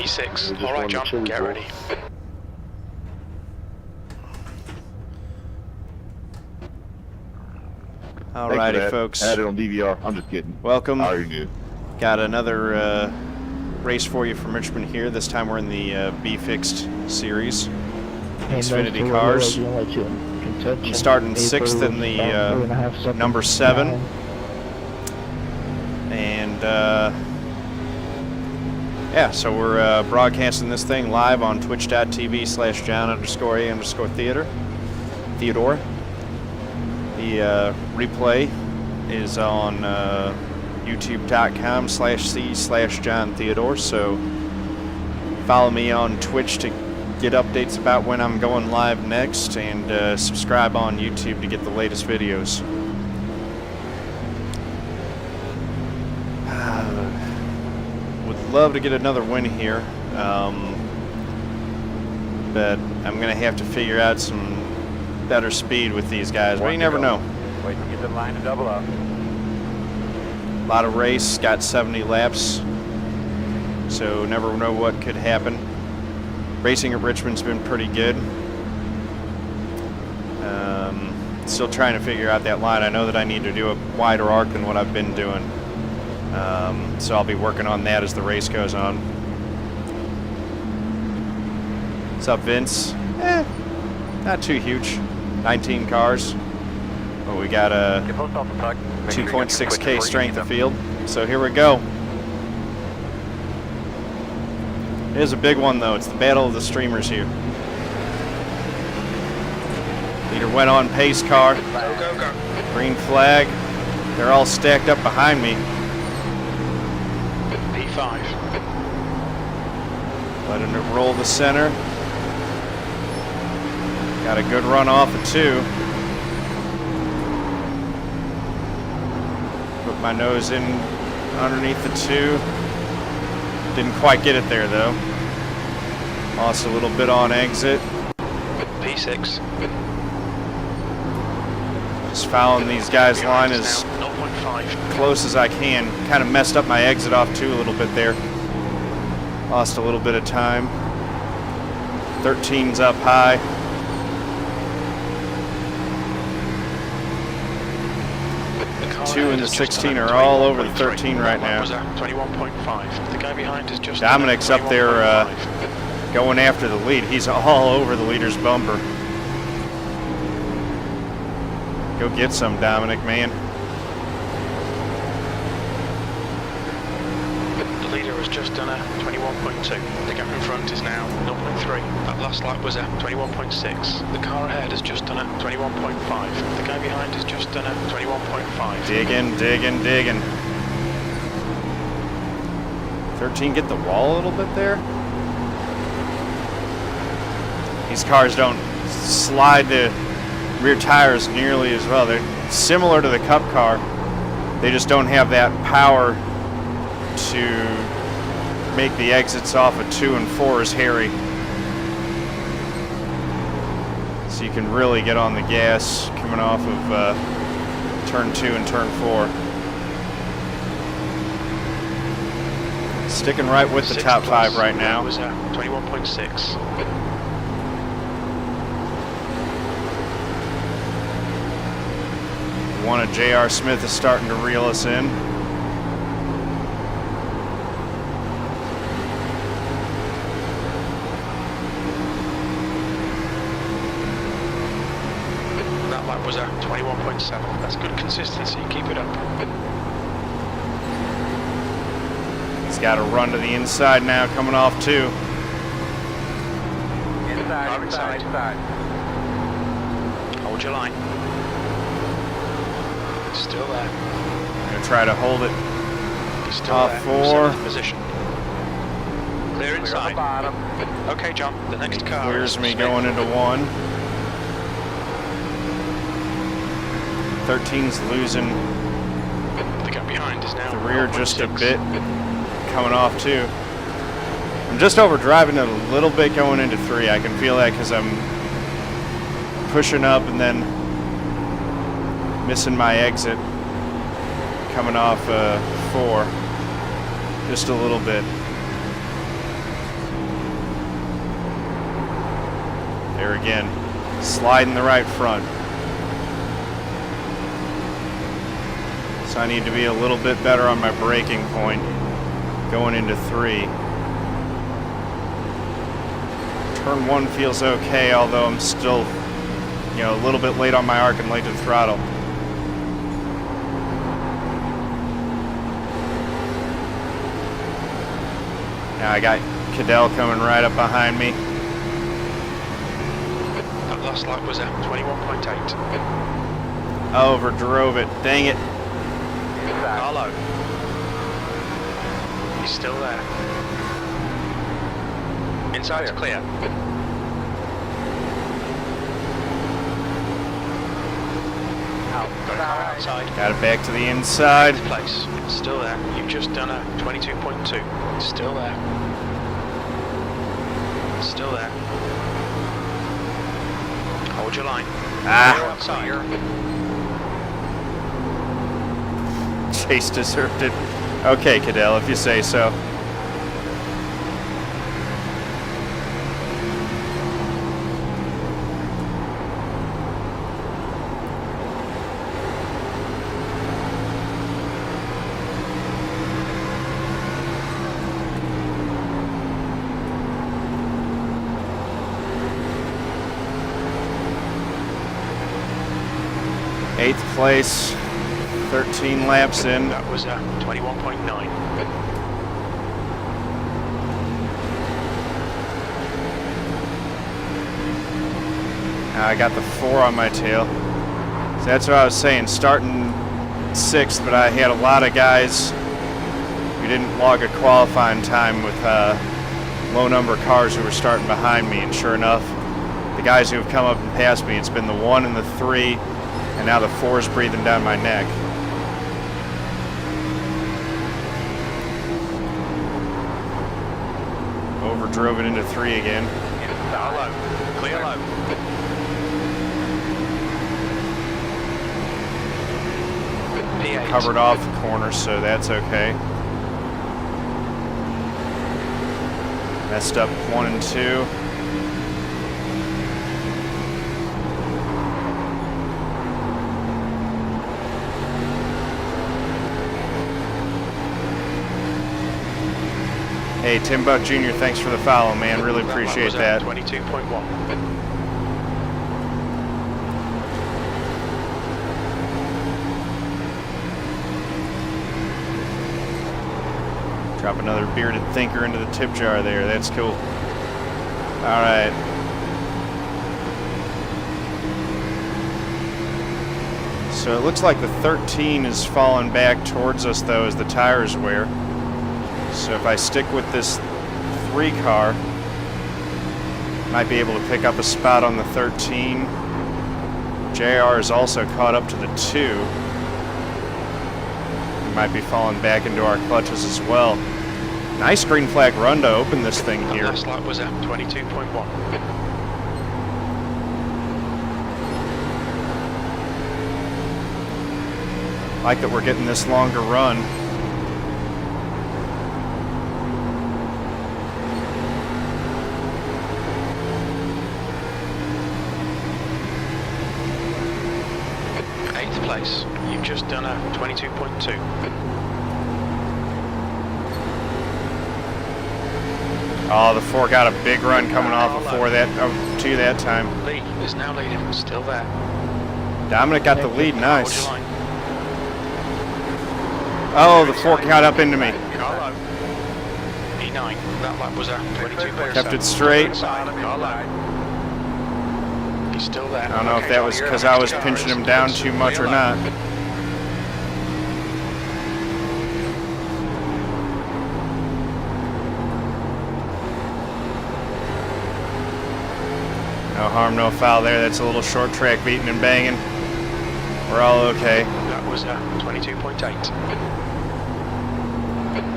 P6. All right, John, get ready. Alrighty, folks. I had it on DVR. I'm just kidding. Welcome. I already knew. Got another race for you from Richmond here. This time we're in the B Fixed Series. Xfinity cars. I'm starting 6th in the number 7. And yeah, so we're broadcasting this thing live on twitch.tv/John_A_Theodore. The replay is on youtube.com/C/John Theodore. So follow me on Twitch to get updates about when I'm going live next, and subscribe on YouTube to get the latest videos. Would love to get another win here, but I'm going to have to figure out some better speed with these guys, but you never know. Wait to get the line to double up. A lot of race, got 70 laps, so never know what could happen. Racing at Richmond's been pretty good. Still trying to figure out that line. I know that I need to do a wider arc than what I've been doing, so I'll be working on that as the race goes on. What's up, Vince? Not too huge. 19 cars. But we got a 2.6K strength of field. So here we go. It is a big one, though. It's the battle of the streamers here. Leader went on pace car. Go, go, go. Green flag. They're all stacked up behind me. P5. Letting it roll the center. Got a good run off of 2. Put my nose in underneath the 2. Didn't quite get it there though. Lost a little bit on exit. P6. Just following these guys' line as 0.5. close as I can. Kind of messed up my exit off too a little bit there. Lost a little bit of time. 13's up high. 2 and the 16 are all over the 13 right now. 21.5. The guy behind is just Dominic's up there going after the lead. He's all over the leader's bumper. Go get some, Dominic, man. The leader has just done a 21.2. The gap in front is now 0.3. That last lap was a 21.6. The car ahead has just done a 21.5. The guy behind has just done a 21.5. Digging, digging, digging. 13 get the wall a little bit there. These cars don't slide the rear tires nearly as well. They're similar to the Cup car. They just don't have that power to make the exits off of 2 and 4 as hairy. So you can really get on the gas coming off of turn 2 and turn 4. Sticking right with the top 5 right now. That was 21.6. One of J.R. Smith is starting to reel us in. That lap was 21.7. That's good consistency. Keep it up. He's got a run to the inside now, coming off 2. Inside. Hold your line. Still there. I'm going to try to hold it. He's still off there. 4. Position. Clear inside. Bottom. Okay, John. The next car. Clears me going into 1. 13's losing The gap behind is now the rear just a 0.6. bit, coming off 2. I'm just overdriving it a little bit going into 3. I can feel that because I'm pushing up and then missing my exit coming off 4 just a little bit. There again, sliding the right front. So I need to be a little bit better on my braking point going into 3. Turn 1 feels okay, although I'm still, a little bit late on my arc and late to the throttle. Now I got Caddell coming right up behind me. That last lap was at 21.8. Overdrove it. Dang it. Carlo. He's still there. Inside's clear. Got a car outside. Got it back to the inside. Place. Still there. You've just done a 22.2. Still there. Still there. Hold your line. Clear outside. Chase deserved it. Okay, Caddell, if you say so. Eighth place, 13 laps in. That was 21.9. Now I got the 4 on my tail. So that's what I was saying, starting 6th, but I had a lot of guys who didn't log a qualifying time with low number cars who were starting behind me, and sure enough, the guys who have come up and passed me, it's been the 1 and the 3, and now the 4 is breathing down my neck. Overdrove it into 3 again. Low. Clear low. P8. Covered off the corner, so that's okay. Messed up 1 and 2. Hey, Tim Buck Jr., thanks for the follow, man. Really appreciate that. 22.1. Drop another bearded thinker into the tip jar there. That's cool. All right. So it looks like the 13 is falling back towards us, though, as the tires wear. So if I stick with this 3 car, might be able to pick up a spot on the 13. JR is also caught up to the 2. Might be falling back into our clutches as well. Nice green flag run to open this thing here. Last lap was at 22.1. Like that we're getting this longer run. Place. You've just done a 22.2. Oh, the 4 got a big run coming off of 2 that time. Lee is now leading, still there. Dominic got the lead, nice. Hold your line. Oh, the 4 got up into me. Carlo. P9. That lap was at 22.7. Kept it straight. Carlo. He's still there. I don't know if that was because I was pinching him down too much or not. No harm, no foul there. That's a little short track beating and banging. We're all okay. That was 22.8.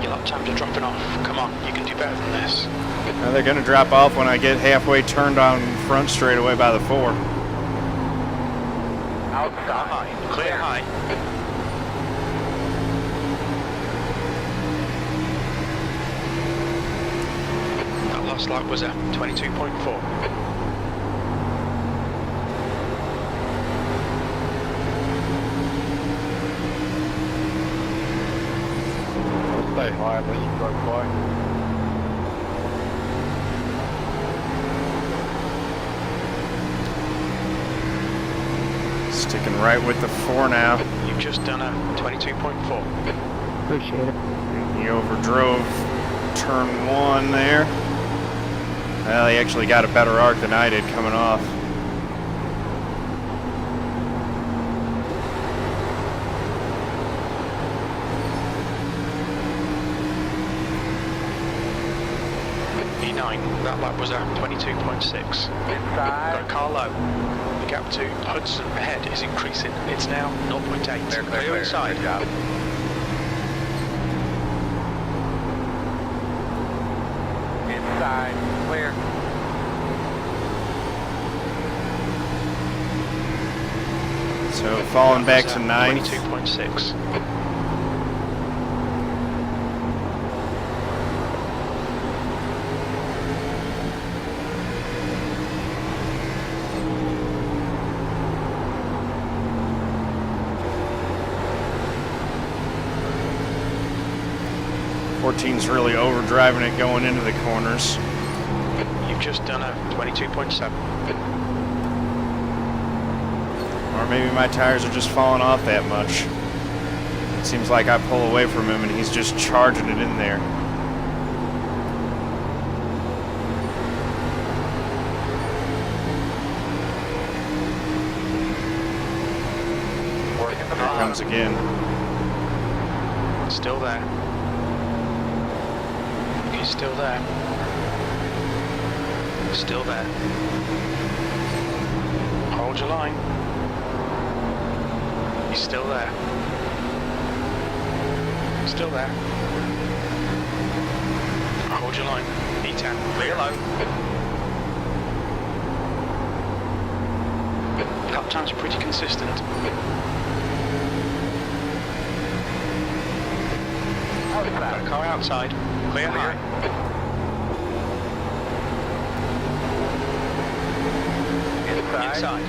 Your lap times are dropping off. Come on, you can do better than this. Now they're going to drop off when I get halfway turned on front straightaway by the 4. Outside. Clear high. That last lap was at 22.4. Quiet, listen, go quiet. Sticking right with the 4 now. You've just done a 22.4. Appreciate it. He overdrove turn 1 there. Well, he actually got a better arc than I did coming off. E9, that lap was a 22.6. Inside. Got a car low. The gap to Hudson ahead is increasing. It's now 0.8. Clear, inside. Good job. Inside. Clear. So falling back to 9th. 22.6. Fourteen's really overdriving it going into the corners. You've just done a 22.7. Or maybe my tires are just falling off that much. It seems like I pull away from him and he's just charging it in there. Working the Here it comes again. Still there. He's still there. Still there. Hold your line. He's still there. Still there. Hold your line. E10. Clear low. Lap times are pretty consistent. Got a car outside. Clear high. Inside.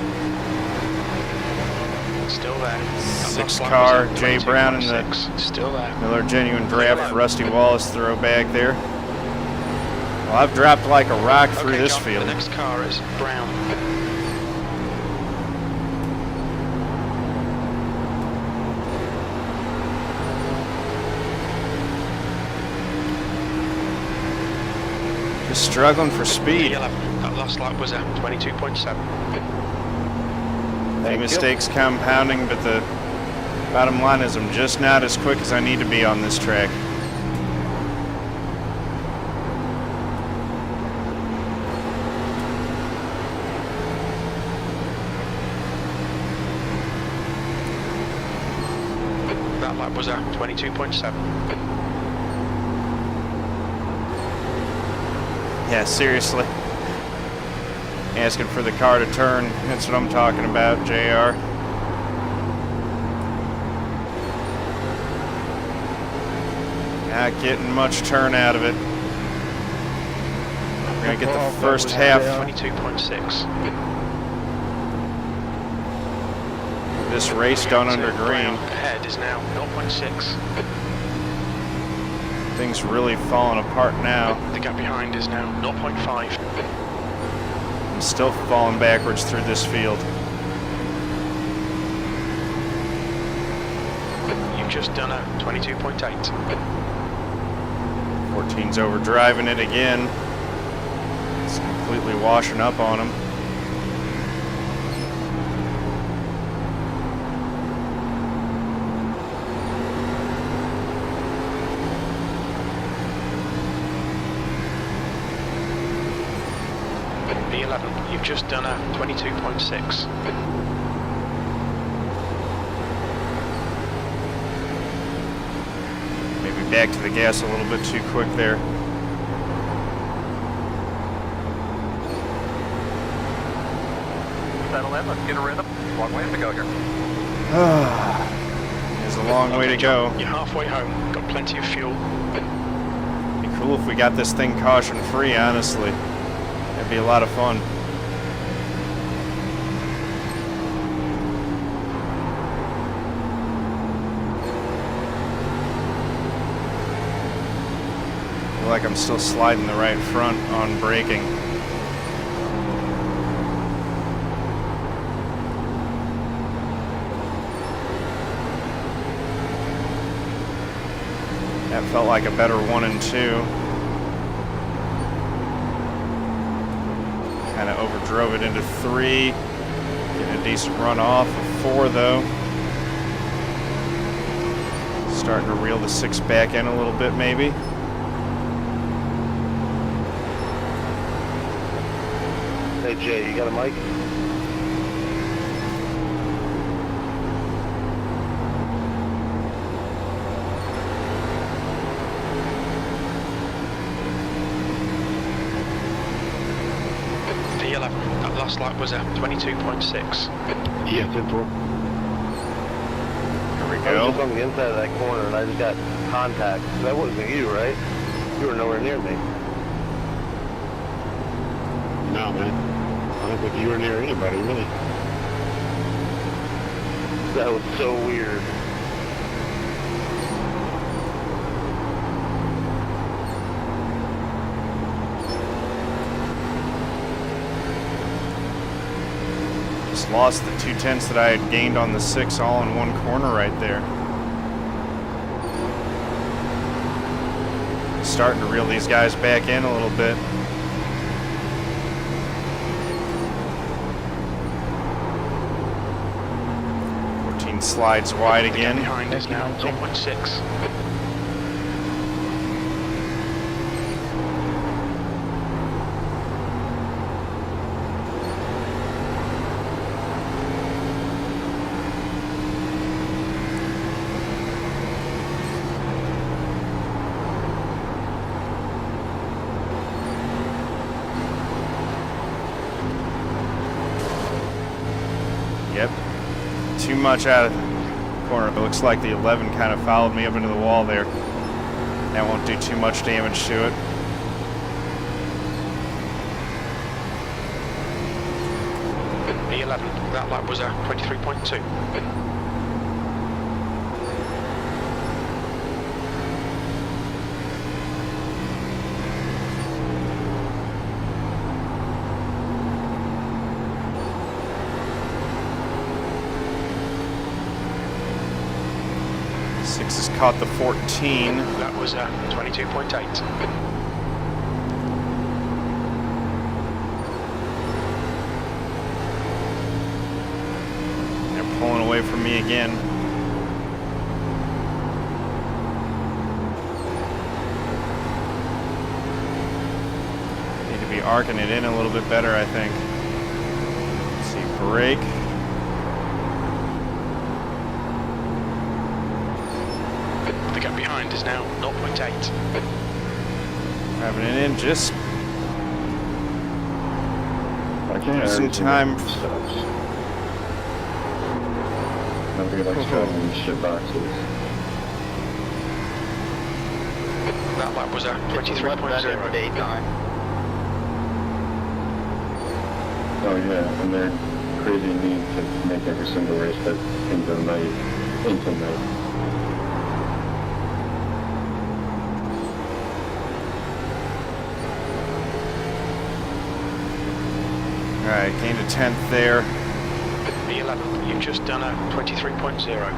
Still there. Sixth car, Jay Brown in the Still there. Miller Genuine Draft Rusty Wallace throwback there. Well, I've dropped like a rock through Okay, this John, field. The next car is Brown. Just struggling for speed. That last lap was a 22.7. The mistakes compounding, but the bottom line is I'm just not as quick as I need to be on this track. That lap was a 22.7. Yeah, seriously. Asking for the car to turn. That's what I'm talking about, JR. Not getting much turn out of it. We're going to get the first half 22.6. of this race done under Brown green. ahead is now 0.6. Things really falling apart now. The gap behind is now 0.5. I'm still falling backwards through this field. You've just done a 22.8. 14's overdriving it again. It's completely washing up on him. B11, you've just done a 22.6. Maybe back to the gas a little bit too quick there. Settle in, let's get a rhythm. Long way to go here. There's a long way to go. You're halfway home, got plenty of fuel. Be cool if we got this thing caution free, honestly. That'd be a lot of fun. feel like I'm still sliding the right front on braking. That felt like a better 1 and 2. Kind of overdrove it into 3. Getting a decent run off of 4 though. Starting to reel the 6 back in a little bit maybe. Hey Jay, you got a mic? P11, that last lap was a 22.6. Yeah, 10-4. Here we I was go. just on the inside of that corner and I just got contact. That wasn't you, right? You were nowhere near me. No, man. I don't think you were near anybody, really. That was so weird. Just lost the 2/10 that I had gained on the 6 all in one corner right there. Starting to reel these guys back in a little bit. 14 slides wide The gap again. behind is now 0.6. Yep. Too much out of the corner. It looks like the 11 kind of followed me up into the wall there. That won't do too much damage to it. P11, that lap was a 23.2. Six has caught the 14. That was a 22.8. They're pulling away from me again. Need to be arcing it in a little bit better, I think. Let's see, brake. The gap behind is now 0.8. Driving it in just I can't Losing time. Sucks. Nobody likes traveling shit boxes. That lap was a 23.0. Daytime. Oh yeah, and they're crazy mean to make every single race that into night. all right. Gained a 10th there. P11, you've just done a 23.0.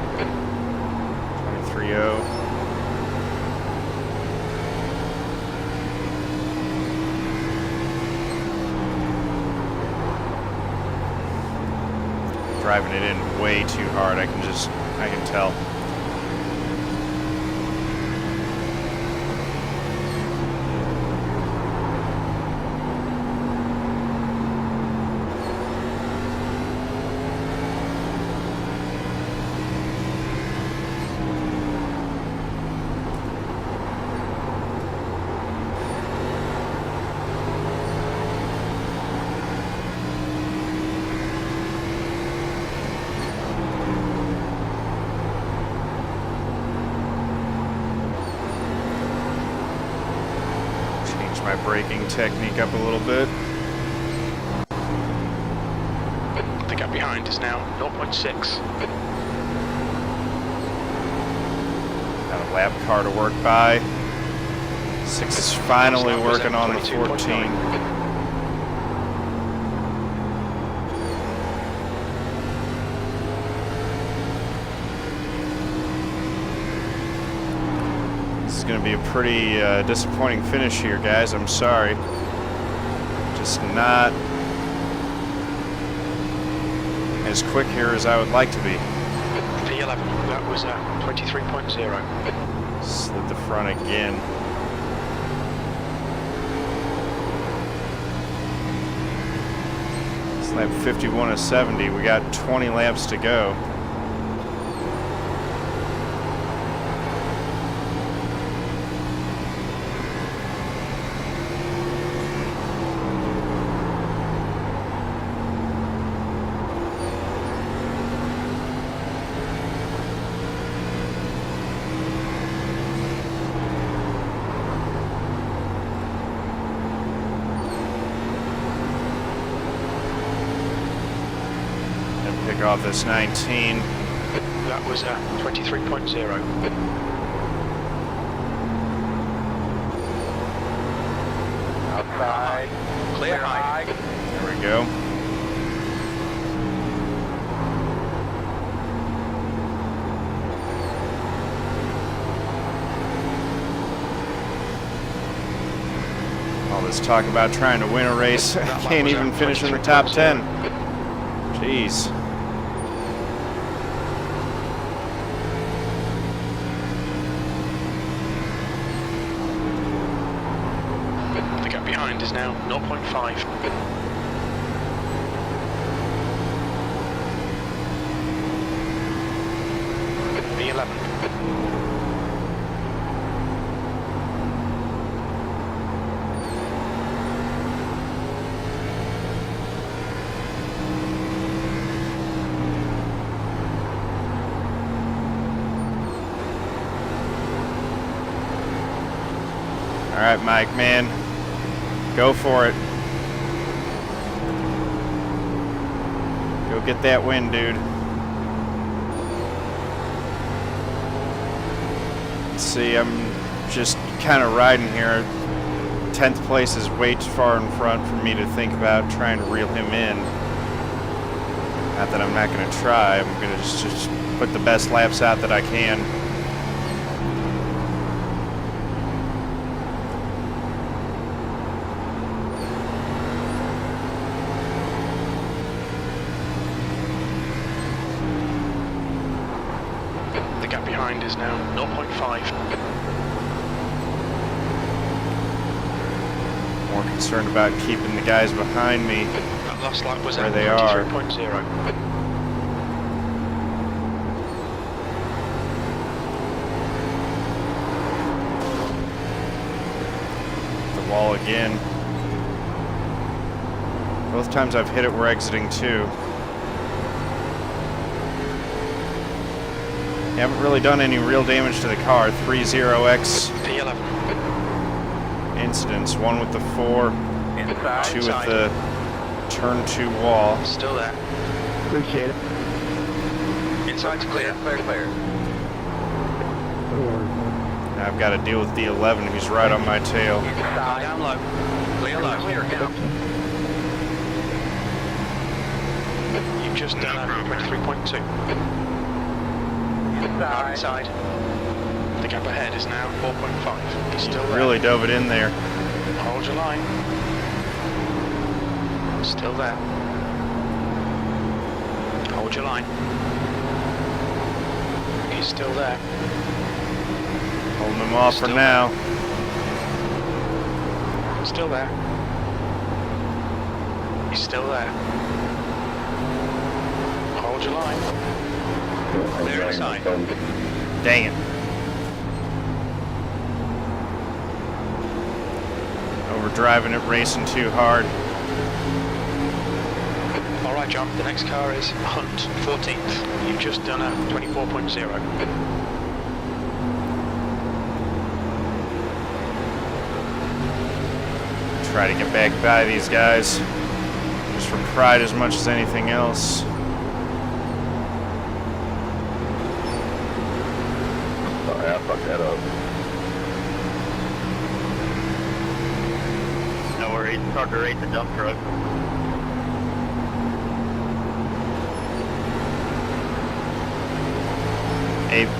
23.0. Driving it in way too hard. I can tell. My braking technique up a little bit. The gap behind is now 0.6. Got a lap car to work by. 6 is finally working on the 14. This is going to be a pretty disappointing finish here, guys. I'm sorry. Just not as quick here as I would like to be. P11, that was 23.0. Slid the front again. It's lap 51 of 70. We got 20 laps to go. Pick off this 19. That was 23.0. Outside. Clear high. There we go. All this talk about trying to win a race, I can't even finish in the top 10. Jeez. The gap behind is now 0.5. P11. All right, Mike, man. Go for it. Go get that win, dude. Let's see, I'm just kind of riding here. 10th place is way too far in front for me to think about trying to reel him in. Not that I'm not going to try. I'm going to just put the best laps out that I can. The gap behind is now 0.5. More concerned about keeping the guys behind me That last lap was where at they are. 23.0. The wall again. Both times I've hit it, we're exiting too. Haven't really done any real damage to the car. 3-0X P11. incidents. One with the 4, Inside. 2 with the turn 2 wall. Still there. Appreciate it. Inside's clear. Clear. Now I've got to deal with the 11 who's right on my tail. Car down low. Clear low. Clear down. You've just done 23.2. Car inside. The gap ahead is now 4.5. He's still there. Really dove it in there. Hold your line. Still there. Hold your line. He's still there. Holding them off for Still now. Still there. He's still there. Hold your line. Clear inside. Dang it. Overdriving it, racing too hard. All right, John. The next car is Hunt, 14th. You've just done a 24.0. Try to get back by these guys. Just for pride as much as anything else. Sorry, I fucked that up. race, start to race the dump truck.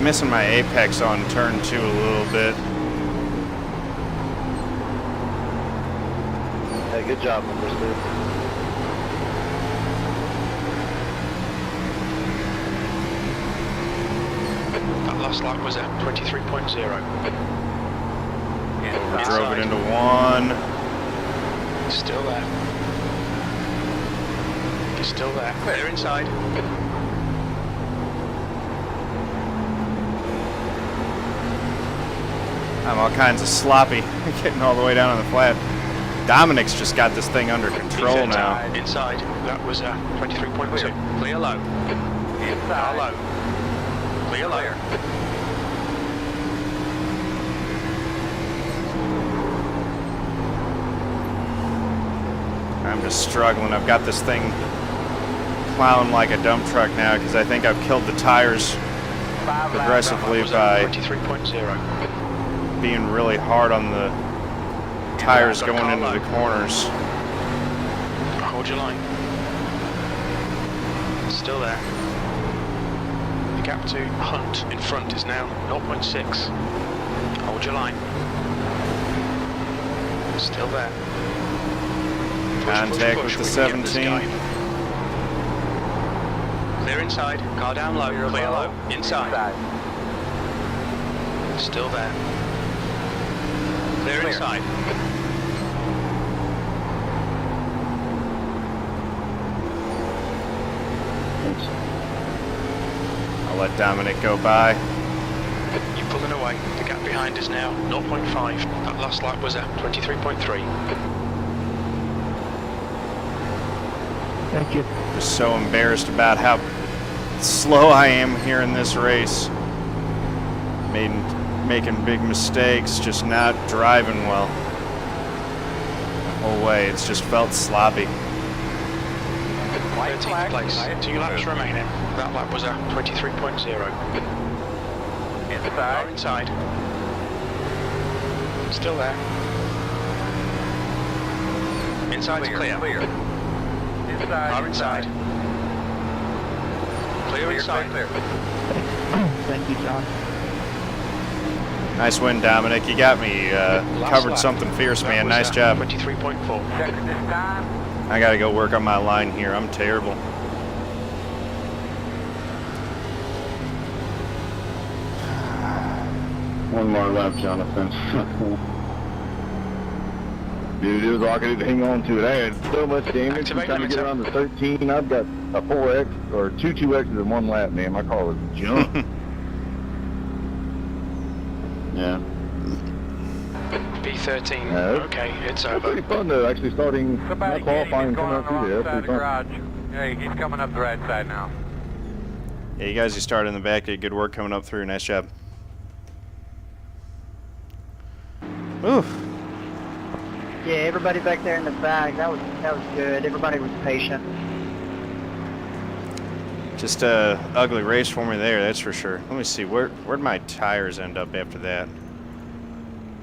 Missing my apex on turn 2 a little bit. Hey, good job, number 2. That last lap was at 23.0. Drove it into 1. Still there. He's still there. They're inside. I'm all kinds of sloppy, getting all the way down on the flat. Dominic's just got this thing under control now. Inside. That was 23.2. Clear low. Inside. Low. Clear low. I'm just struggling. I've got this thing plowing like a dump truck now because I think I've killed the tires progressively by 23.0. being really hard on the tires going into the corners. Hold your line. Still there. The gap to Hunt in front is now 0.6. Hold your line. Still there. Contact with the we can get this 17. guy. Clear inside. Car down low. Clear low. Inside. Still there. Clear inside. I'll let Dominic go by. You're pulling away. The gap behind is now 0.5. That last lap was at 23.3. Thank you. Just so embarrassed about how slow I am here in this race. Making big mistakes, just not driving well. The whole way, it's just felt sloppy. 13th place. 2 laps remaining. That lap was at 23.0. Car inside. Still there. Inside's clear. Car inside. Clear inside. Thank you, John. Nice win, Dominic. You got me covered lap. something fierce, That man. was Nice at job. 23.4. Checking this time. I gotta go work on my line here. I'm terrible. One more lap, Jonathan. Dude, it was all I could hang on to it. I had so much damage. By the time to get around to 13, I've got a 4X or 2X's in one lap, man. My car was junk. Yeah. P13. Yeah, Okay, it's It's pretty over. fun though, actually starting Somebody my get him. qualifying He's and going coming on up the through wrong there. side of Pretty the fun. garage. Hey, he's coming up the right side now. Yeah, you guys, you started in the back. Did good work coming up through. Nice job. Ooh. Yeah, everybody back there in the back, that was good. Everybody was patient. Just a ugly race for me there, that's for sure. Let me see, where'd my tires end up after that?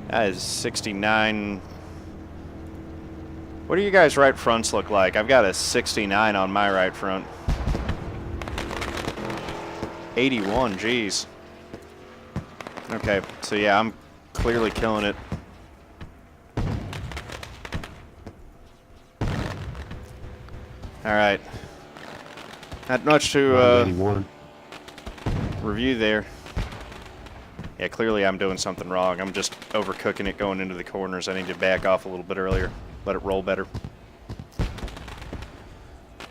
That is 69. What do you guys' right fronts look like? I've got a 69 on my right front. 81, geez. Okay, so yeah, I'm clearly killing it. All right. Not much to review there. Yeah, clearly I'm doing something wrong. I'm just overcooking it going into the corners. I need to back off a little bit earlier. Let it roll better.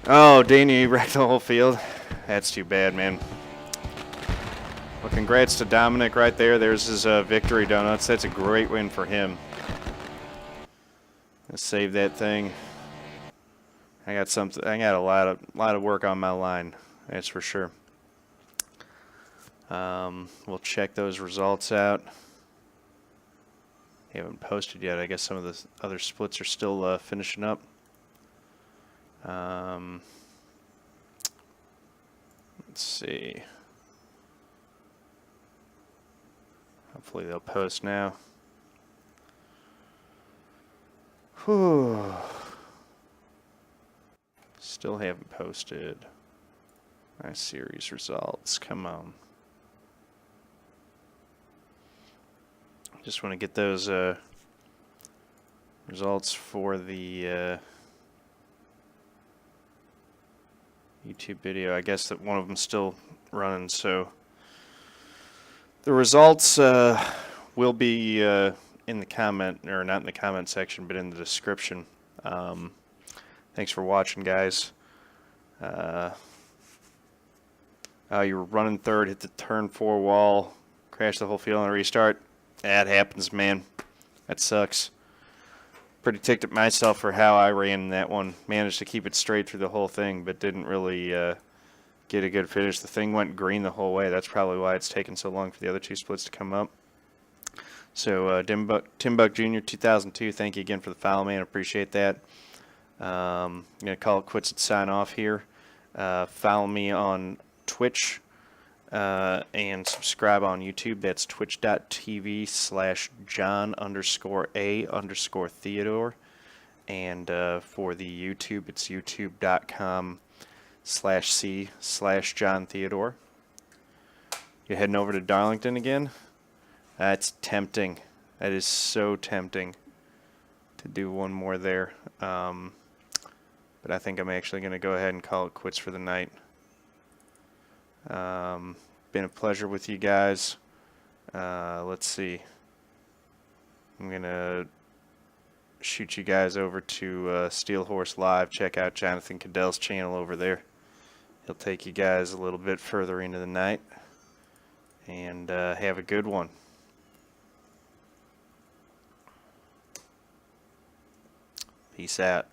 Oh, Danny wrecked the whole field. That's too bad, man. Well, congrats to Dominic right there. There's his victory donuts. That's a great win for him. Let's save that thing. I got a lot of work on my line. That's for sure. We'll check those results out. They haven't posted yet. I guess some of the other splits are still finishing up. Let's see. Hopefully they'll post now. Whew. Still haven't posted my series results. Come on. Just want to get those results for the YouTube video. I guess that one of them's still running, so the results will be in the comment, or not in the comment section, but in the description. Thanks for watching, guys. You were running third, hit the turn 4 wall, crashed the whole field on a restart. That happens, man. That sucks. Pretty ticked at myself for how I ran that one. Managed to keep it straight through the whole thing, but didn't really get a good finish. The thing went green the whole way. That's probably why it's taken so long for the other two splits to come up. So, Tim Buck Jr. 2002, thank you again for the follow, man. Appreciate that. I'm going to call it quits and sign off here. Follow me on Twitch and subscribe on YouTube. That's twitch.tv/John_A_Theodore. And for the YouTube, it's youtube.com/C/John Theodore. You're heading over to Darlington again? That's tempting. That is so tempting to do one more there. But I think I'm actually going to go ahead and call it quits for the night. Been a pleasure with you guys. Let's see. I'm going to shoot you guys over to Steel Horse Live. Check out Johnathon Caddell's channel over there. He'll take you guys a little bit further into the night. And have a good one. Peace out.